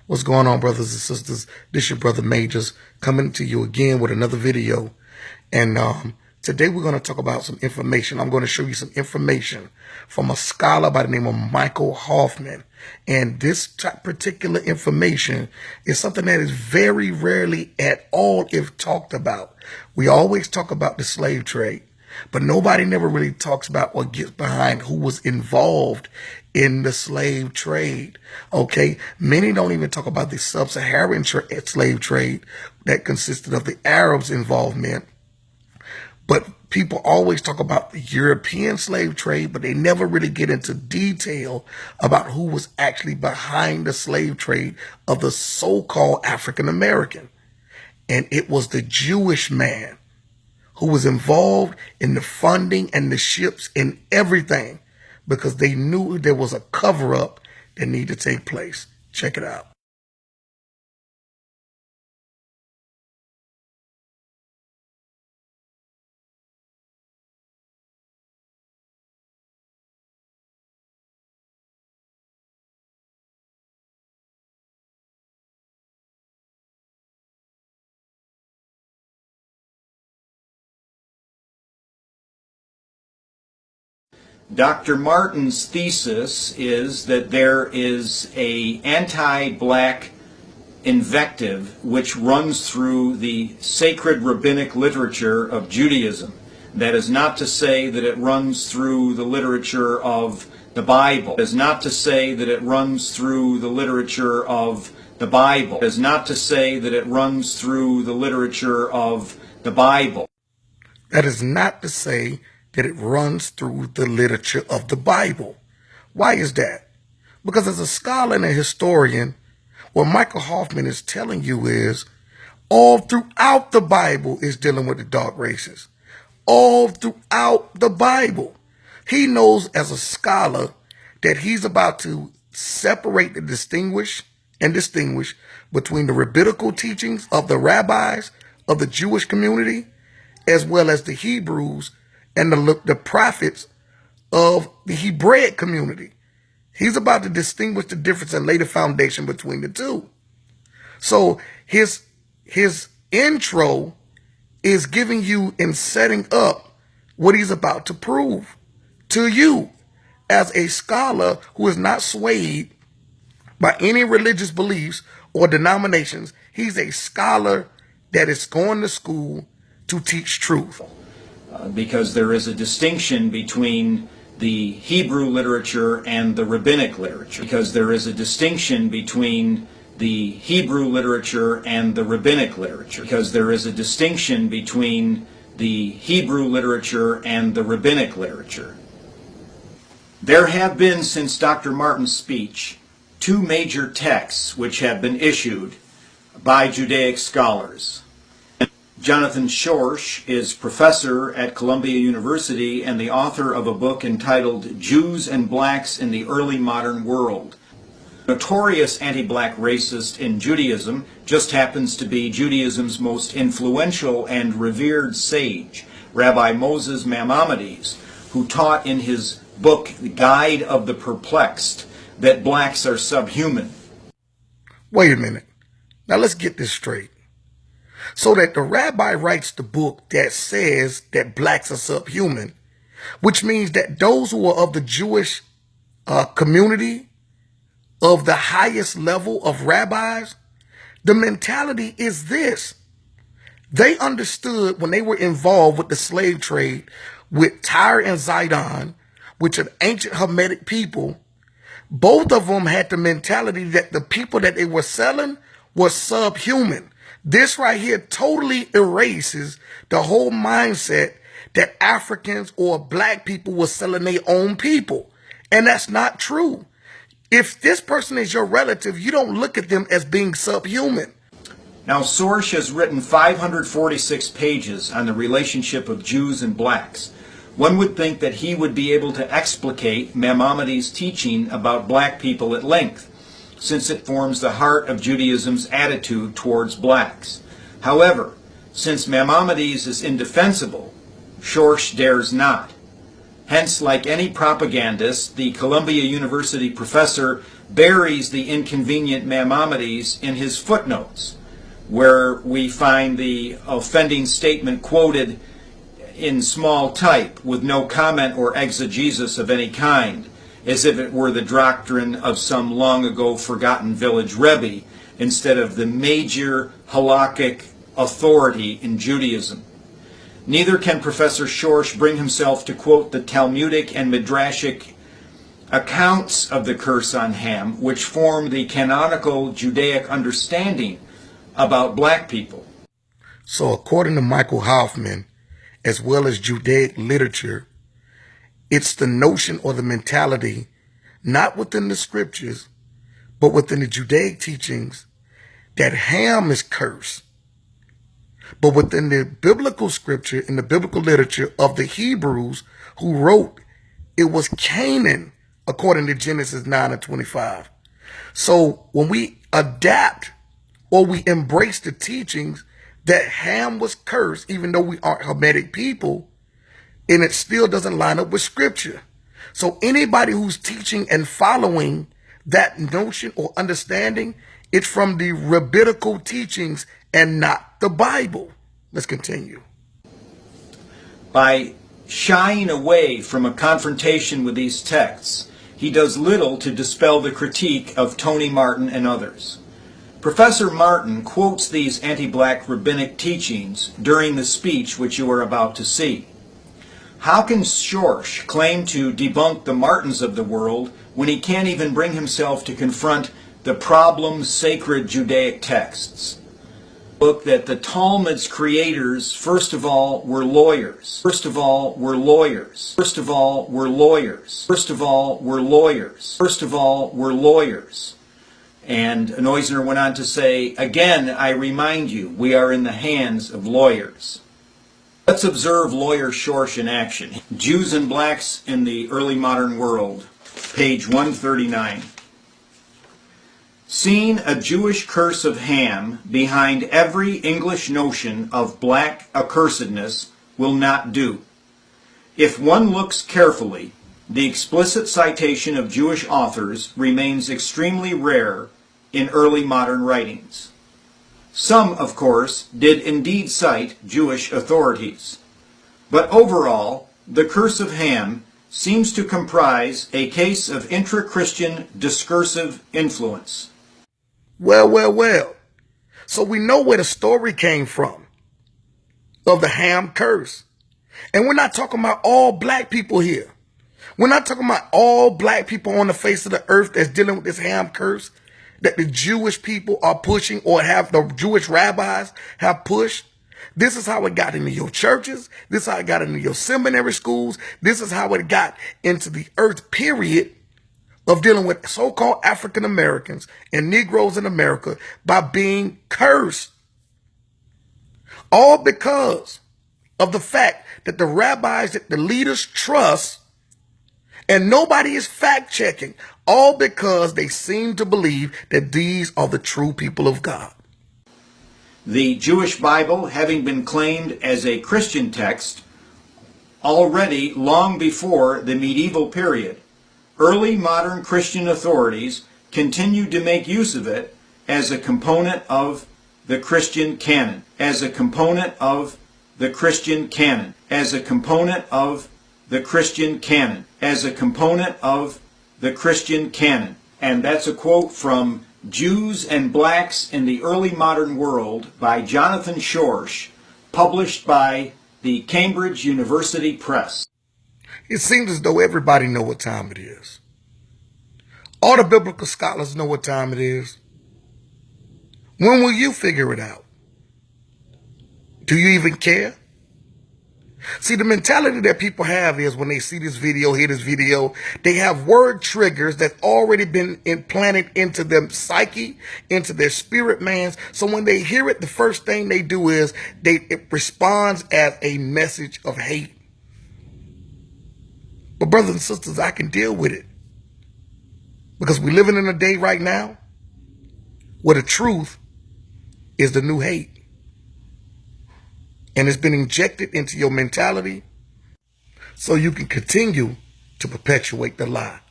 What's going on, brothers and sisters? This your brother Majors coming to you again with another video. And today we're going to talk about some information. I'm going to show you some information from a scholar by the name of Michael Hoffman. And this particular information is something that is very rarely at all if talked about. We always talk about the slave trade, but nobody never really talks about or gets behind who was involved in the slave trade. Okay, many don't even talk about the sub-Saharan slave trade that consisted of the Arabs' involvement. But people always talk about the European slave trade, but they never really get into detail about who was actually behind the slave trade of the so-called African American. And it was the Jewish man who was involved in the funding and the ships and everything, because they knew there was a cover-up that needed to take place. Check it out. Dr. Martin's thesis is that there is an anti-black invective which runs through the sacred rabbinic literature of Judaism. That is not to say that it runs through the literature of the Bible. That is not to say that it runs through the literature of the Bible. That is not to say that it runs through the literature of the Bible. That is not to say that it runs through the literature of the Bible. Why is that? Because as a scholar and a historian, what Michael Hoffman is telling you is all throughout the Bible is dealing with the dark races. All throughout the Bible. He knows as a scholar that he's about to separate and distinguish between the rabbinical teachings of the rabbis of the Jewish community, as well as the Hebrews and the prophets of the Hebraic community. He's about to distinguish the difference and lay the foundation between the two. So his intro is giving you and setting up what he's about to prove to you as a scholar who is not swayed by any religious beliefs or denominations. He's a scholar that is going to school to teach truth. Because there is a distinction between the Hebrew literature and the rabbinic literature. Because there is a distinction between the Hebrew literature and the rabbinic literature. Because there is a distinction between the Hebrew literature and the rabbinic literature. There have been, since Dr. Martin's speech, two major texts which have been issued by Judaic scholars. Jonathan Schorsch is professor at Columbia University and the author of a book entitled Jews and Blacks in the Early Modern World. Notorious anti-black racist in Judaism just happens to be Judaism's most influential and revered sage, Rabbi Moses Maimonides, who taught in his book, The Guide of the Perplexed, that blacks are subhuman. Wait a minute. Now let's get this straight. So that the rabbi writes the book that says that blacks are subhuman, which means that those who are of the Jewish community, of the highest level of rabbis, the mentality is this. They understood when they were involved with the slave trade with Tyre and Zidon, which are ancient Hamitic people. Both of them had the mentality that the people that they were selling were subhuman. This right here totally erases the whole mindset that Africans or black people were selling their own people. And that's not true. If this person is your relative, you don't look at them as being subhuman. Now, Schorsch has written 546 pages on the relationship of Jews and blacks. One would think that he would be able to explicate Maimonides' teaching about black people at length, since it forms the heart of Judaism's attitude towards blacks. However, since Maimonides is indefensible, Schorsch dares not. Hence, like any propagandist, the Columbia University professor buries the inconvenient Maimonides in his footnotes, where we find the offending statement quoted in small type with no comment or exegesis of any kind, as if it were the doctrine of some long ago forgotten village rebbe instead of the major halakhic authority in Judaism. Neither can Professor Schorsch bring himself to quote the Talmudic and Midrashic accounts of the curse on Ham, which form the canonical Judaic understanding about black people. So according to Michael Hoffman, as well as Judaic literature, it's the notion or the mentality, not within the scriptures, but within the Judaic teachings, that Ham is cursed. But within the biblical scripture, in the biblical literature of the Hebrews who wrote, it was Canaan, according to Genesis 9:25. So when we adapt or we embrace the teachings that Ham was cursed, even though we aren't Hamitic people, and it still doesn't line up with scripture. So anybody who's teaching and following that notion or understanding, it's from the rabbinical teachings and not the Bible. Let's continue. By shying away from a confrontation with these texts, he does little to dispel the critique of Tony Martin and others. Professor Martin quotes these anti-black rabbinic teachings during the speech which you are about to see. How can Schorsch claim to debunk the Martins of the world when he can't even bring himself to confront the problem sacred Judaic texts? Book that the Talmud's creators, first of all, were lawyers. First of all, were lawyers. First of all, were lawyers. First of all, were lawyers. First of all, were lawyers. And Neusner went on to say, again, I remind you, we are in the hands of lawyers. Let's observe lawyer Schorsch in action. Jews and Blacks in the Early Modern World, page 139. Seeing a Jewish curse of Ham behind every English notion of black accursedness will not do. If one looks carefully, the explicit citation of Jewish authors remains extremely rare in early modern writings. Some, of course, did indeed cite Jewish authorities. But overall, the curse of Ham seems to comprise a case of intra-Christian discursive influence. Well. So we know where the story came from of the Ham curse. And we're not talking about all black people here. We're not talking about all black people on the face of the earth that's dealing with this Ham curse that the Jewish people are pushing or have the Jewish rabbis have pushed. This is how it got into your churches. This is how it got into your seminary schools. This is how it got into the earth, period, of dealing with so-called African Americans and Negroes in America by being cursed. All because of the fact that the rabbis, that the leaders trust, and nobody is fact-checking, all because they seem to believe that these are the true people of God. The Jewish Bible having been claimed as a Christian text already long before the medieval period, early modern Christian authorities continued to make use of it as a component of the Christian canon, as a component of the Christian canon, as a component of the Christian canon, as a component of the Christian canon. And that's a quote from Jews and Blacks in the Early Modern World by Jonathan Schorsch, published by the Cambridge University Press. It seems as though everybody knows what time it is. All the biblical scholars know what time it is. When will you figure it out? Do you even care? See, the mentality that people have is when they see this video, hear this video, they have word triggers that's already been implanted into their psyche, into their spirit man's. So when they hear it, the first thing they do is it responds as a message of hate. But brothers and sisters, I can deal with it. Because we're living in a day right now where the truth is the new hate. And it's been injected into your mentality so you can continue to perpetuate the lie.